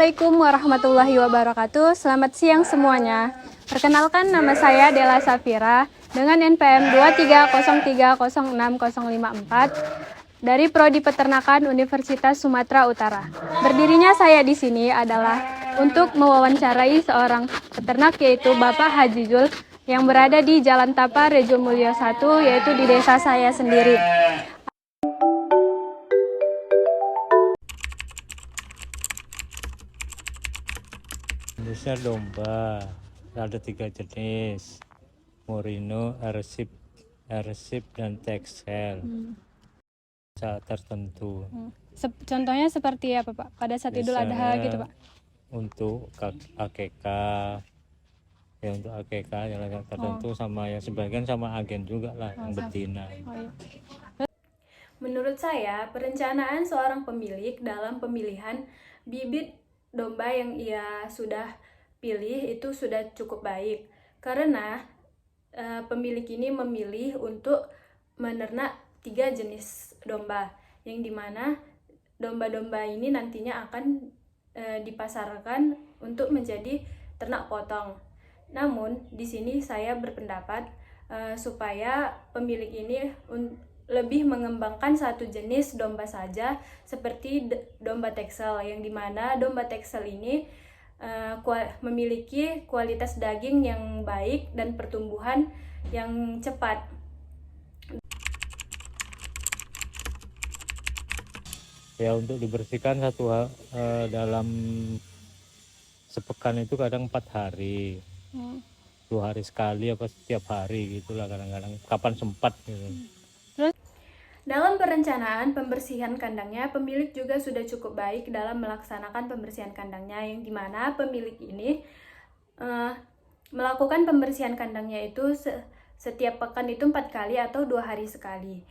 Assalamualaikum warahmatullahi wabarakatuh. Selamat siang semuanya. Perkenalkan, nama saya Dela Safira dengan NPM 230306054 dari Prodi Peternakan Universitas Sumatera Utara. Berdirinya saya di sini adalah untuk mewawancarai seorang peternak, yaitu Bapak Haji Jul, yang berada di Jalan Tapa, Rejo Mulyo 1, yaitu di desa saya sendiri. Jenisnya domba, ada 3 jenis, Merino, Arsip, dan Texel. Saat tertentu. Contohnya seperti apa, Pak? Pada saat Idul Adha gitu, Pak? Untuk AKK, ya untuk AKK yang tertentu, sama yang sebagian sama agen juga lah, yang betina. Menurut saya, perencanaan seorang pemilik dalam pemilihan bibit domba yang ia sudah pilih itu sudah cukup baik, karena pemilik ini memilih untuk menernak 3 jenis domba, yang dimana domba-domba ini nantinya akan dipasarkan untuk menjadi ternak potong. Namun di sini saya berpendapat supaya pemilik ini lebih mengembangkan satu jenis domba saja, seperti domba Texel, yang dimana domba Texel ini memiliki kualitas daging yang baik dan pertumbuhan yang cepat. Ya, untuk dibersihkan dalam sepekan itu kadang 4 hari, 2 hari sekali apa setiap hari gitulah, kadang-kadang kapan sempat gitu. Dalam perencanaan pembersihan kandangnya, pemilik juga sudah cukup baik dalam melaksanakan pembersihan kandangnya, yang dimana pemilik ini melakukan pembersihan kandangnya itu setiap pekan itu 4 kali atau 2 hari sekali.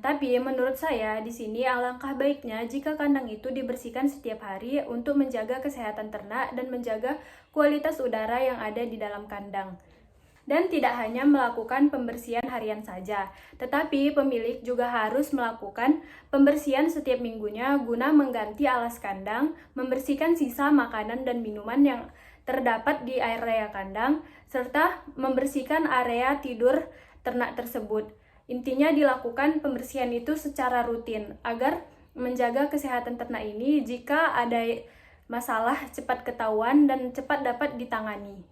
Tapi menurut saya di sini alangkah baiknya jika kandang itu dibersihkan setiap hari untuk menjaga kesehatan ternak dan menjaga kualitas udara yang ada di dalam kandang. Dan tidak hanya melakukan pembersihan harian saja, tetapi pemilik juga harus melakukan pembersihan setiap minggunya guna mengganti alas kandang, membersihkan sisa makanan dan minuman yang terdapat di area kandang, serta membersihkan area tidur ternak tersebut. Intinya dilakukan pembersihan itu secara rutin agar menjaga kesehatan ternak ini. Jika ada masalah cepat ketahuan dan cepat dapat ditangani.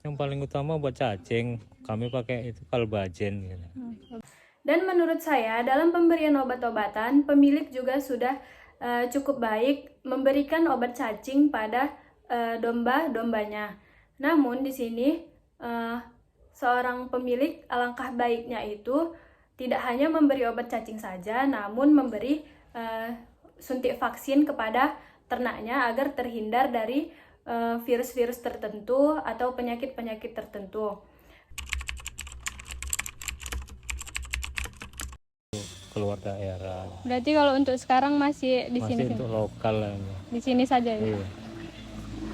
Yang paling utama buat cacing, kami pakai itu Kalbajen gitu. Dan menurut saya dalam pemberian obat-obatan, pemilik juga sudah cukup baik memberikan obat cacing pada domba-dombanya. Namun di sini seorang pemilik alangkah baiknya itu tidak hanya memberi obat cacing saja, namun memberi suntik vaksin kepada ternaknya agar terhindar dari virus-virus tertentu atau penyakit-penyakit tertentu. Keluar daerah. Berarti kalau untuk sekarang masih di sini. Masih untuk lokal lah. Di sini saja ya. Iya.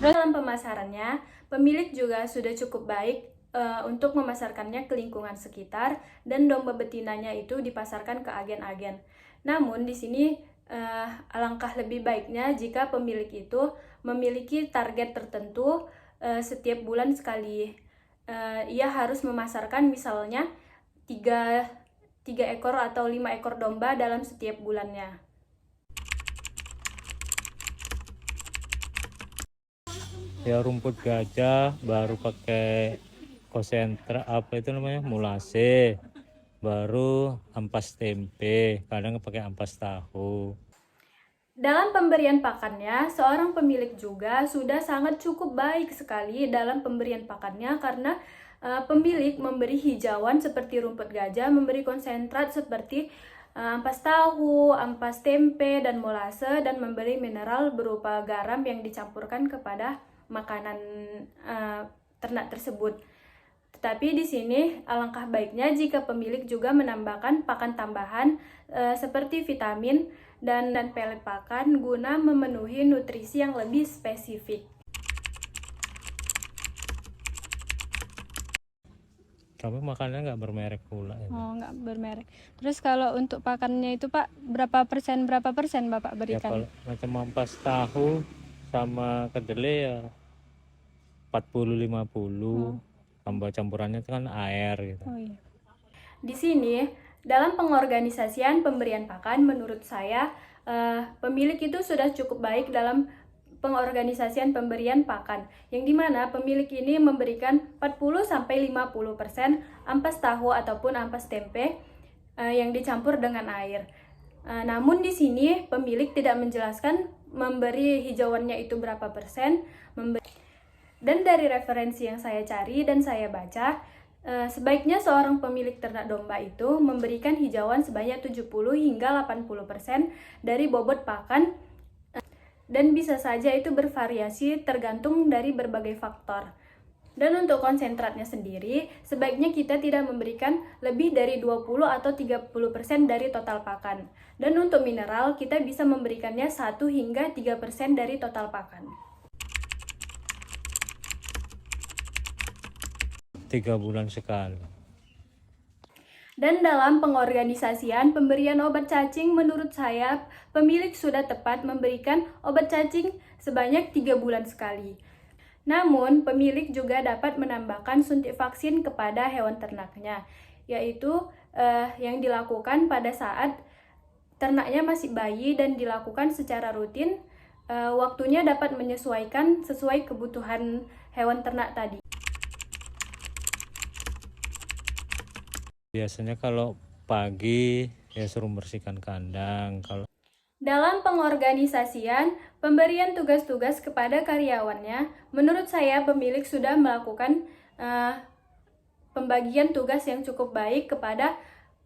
Terus dalam pemasarannya, pemilik juga sudah cukup baik untuk memasarkannya ke lingkungan sekitar, dan domba betinanya itu dipasarkan ke agen-agen. Namun di sini alangkah lebih baiknya jika pemilik itu memiliki target tertentu setiap bulan sekali. Ia harus memasarkan misalnya 3 ekor atau 5 ekor domba dalam setiap bulannya. Ya, rumput gajah baru pakai konsentra mulase, baru ampas tempe, kadang pakai ampas tahu. Dalam pemberian pakannya, seorang pemilik juga sudah sangat cukup baik sekali dalam pemberian pakannya, karena pemilik memberi hijauan seperti rumput gajah, memberi konsentrat seperti ampas tahu, ampas tempe, dan molase, dan memberi mineral berupa garam yang dicampurkan kepada makanan ternak tersebut. Tetapi di sini alangkah baiknya jika pemilik juga menambahkan pakan tambahan seperti vitamin dan pelet pakan guna memenuhi nutrisi yang lebih spesifik. Tapi makannya nggak bermerek pula ya. Oh, nggak bermerek. Terus kalau untuk pakannya itu Pak, berapa persen Bapak Ya berikan? kalau macam ampas tahu sama kedelai ya 40-50, tambah campurannya itu kan air gitu. Oh iya. Di sini, dalam pengorganisasian pemberian pakan, menurut saya, pemilik itu sudah cukup baik dalam pengorganisasian pemberian pakan, yang dimana pemilik ini memberikan 40-50% ampas tahu ataupun ampas tempe yang dicampur dengan air. Namun di sini pemilik tidak menjelaskan memberi hijauannya itu berapa persen. Dan dari referensi yang saya cari dan saya baca, sebaiknya seorang pemilik ternak domba itu memberikan hijauan sebanyak 70 hingga 80% dari bobot pakan, dan bisa saja itu bervariasi tergantung dari berbagai faktor. Dan untuk konsentratnya sendiri, sebaiknya kita tidak memberikan lebih dari 20 atau 30% dari total pakan. Dan untuk mineral, kita bisa memberikannya 1 hingga 3% dari total pakan. 3 bulan sekali. Dan dalam pengorganisasian pemberian obat cacing, menurut saya pemilik sudah tepat memberikan obat cacing sebanyak 3 bulan sekali. Namun, pemilik juga dapat menambahkan suntik vaksin kepada hewan ternaknya, yaitu yang dilakukan pada saat ternaknya masih bayi dan dilakukan secara rutin. Waktunya dapat menyesuaikan sesuai kebutuhan hewan ternak tadi. Biasanya kalau pagi ya suruh bersihkan kandang. Kalau Dalam pengorganisasian pemberian tugas-tugas kepada karyawannya, menurut saya pemilik sudah melakukan pembagian tugas yang cukup baik kepada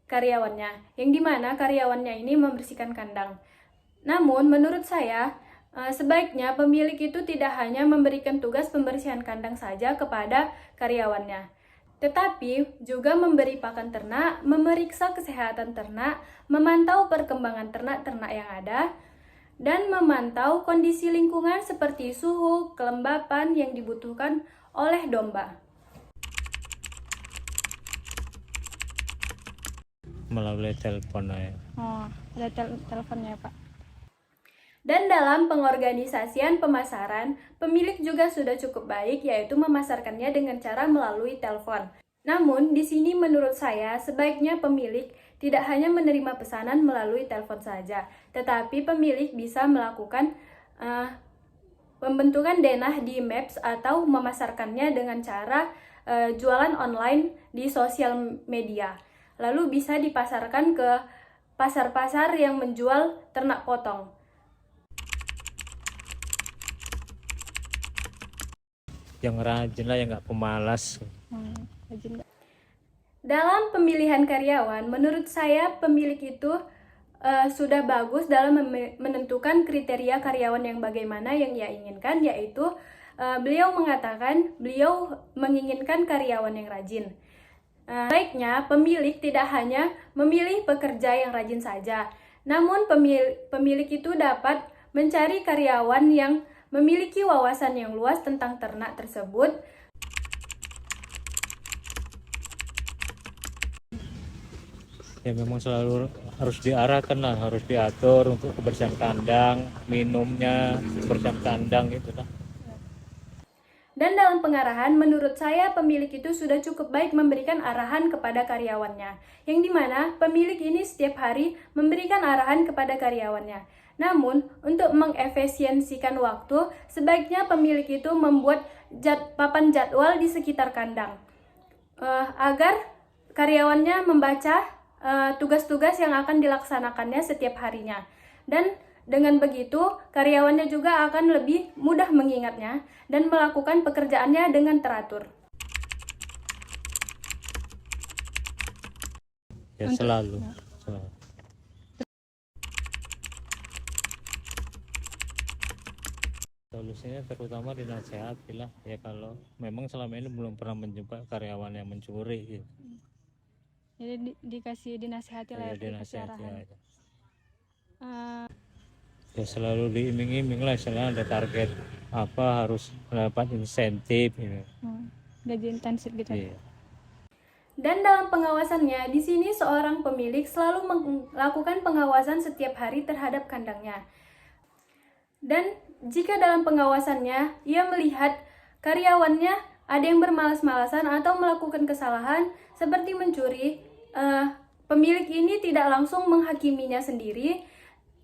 karyawannya, yang dimana karyawannya ini membersihkan kandang. Namun menurut saya sebaiknya pemilik itu tidak hanya memberikan tugas pembersihan kandang saja kepada karyawannya, tetapi juga memberi pakan ternak, memeriksa kesehatan ternak, memantau perkembangan ternak-ternak yang ada, dan memantau kondisi lingkungan seperti suhu, kelembapan yang dibutuhkan oleh domba. melalui telepon aja. Oh, ada teleponnya Pak. Dan dalam pengorganisasian pemasaran, pemilik juga sudah cukup baik, yaitu memasarkannya dengan cara melalui telepon. Namun, di sini menurut saya sebaiknya pemilik tidak hanya menerima pesanan melalui telepon saja, tetapi pemilik bisa melakukan pembentukan denah di Maps atau memasarkannya dengan cara jualan online di sosial media. Lalu bisa dipasarkan ke pasar-pasar yang menjual ternak potong. Yang rajin lah, yang nggak pemalas. Rajin. Dalam pemilihan karyawan, menurut saya pemilik itu sudah bagus dalam menentukan kriteria karyawan yang bagaimana yang ia inginkan, yaitu beliau mengatakan beliau menginginkan karyawan yang rajin. Baiknya pemilik tidak hanya memilih pekerja yang rajin saja, namun pemilik itu dapat mencari karyawan yang memiliki wawasan yang luas tentang ternak tersebut. Ya memang selalu harus diarahkan lah, harus diatur untuk kebersihan kandang, minumnya, kebersihan kandang gitu lah. Dan dalam pengarahan, menurut saya pemilik itu sudah cukup baik memberikan arahan kepada karyawannya, yang dimana pemilik ini setiap hari memberikan arahan kepada karyawannya. Namun, untuk mengefisiensikan waktu, sebaiknya pemilik itu membuat papan jadwal di sekitar kandang, agar karyawannya membaca tugas-tugas yang akan dilaksanakannya setiap harinya. Dan dengan begitu, karyawannya juga akan lebih mudah mengingatnya dan melakukan pekerjaannya dengan teratur. Ya selalu. Solusinya terutama dinasehati lah ya, kalau memang selama ini belum pernah menjumpai karyawan yang mencuri gitu. Jadi dikasih dinasehati lah Ya, ya, dikasih dinasehati arahan. aja. Ya selalu diiming-iming lah, istilahnya ada target apa, harus mendapat insentif gitu. Gaji intensif gitu. Iya. Dan dalam pengawasannya, di sini seorang pemilik selalu melakukan pengawasan setiap hari terhadap kandangnya. Dan jika dalam pengawasannya, ia melihat karyawannya ada yang bermalas-malasan atau melakukan kesalahan seperti mencuri, pemilik ini tidak langsung menghakiminya sendiri,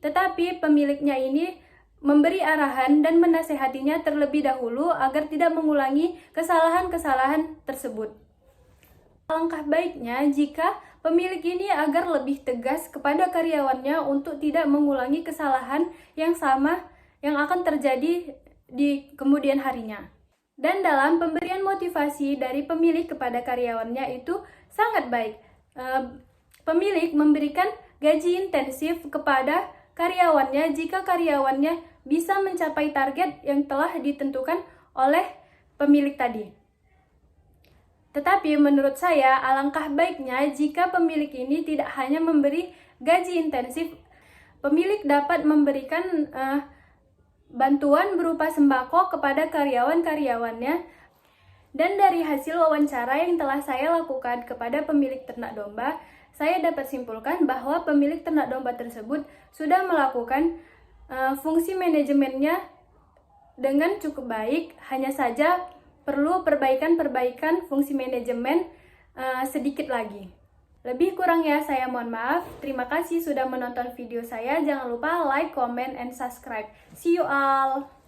tetapi pemiliknya ini memberi arahan dan menasehatinya terlebih dahulu agar tidak mengulangi kesalahan-kesalahan tersebut. Alangkah baiknya jika pemilik ini agar lebih tegas kepada karyawannya untuk tidak mengulangi kesalahan yang sama yang akan terjadi di kemudian harinya. Dan dalam pemberian motivasi dari pemilik kepada karyawannya itu sangat baik. Pemilik memberikan gaji intensif kepada karyawannya jika karyawannya bisa mencapai target yang telah ditentukan oleh pemilik tadi. Tetapi menurut saya alangkah baiknya jika pemilik ini tidak hanya memberi gaji intensif, pemilik dapat memberikan bantuan berupa sembako kepada karyawan-karyawannya. Dan dari hasil wawancara yang telah saya lakukan kepada pemilik ternak domba, saya dapat simpulkan bahwa pemilik ternak domba tersebut sudah melakukan fungsi manajemennya dengan cukup baik, hanya saja perlu perbaikan fungsi manajemen sedikit lagi. Lebih kurangnya saya mohon maaf. Terima kasih sudah menonton video saya. Jangan lupa like, comment, and subscribe. See you all!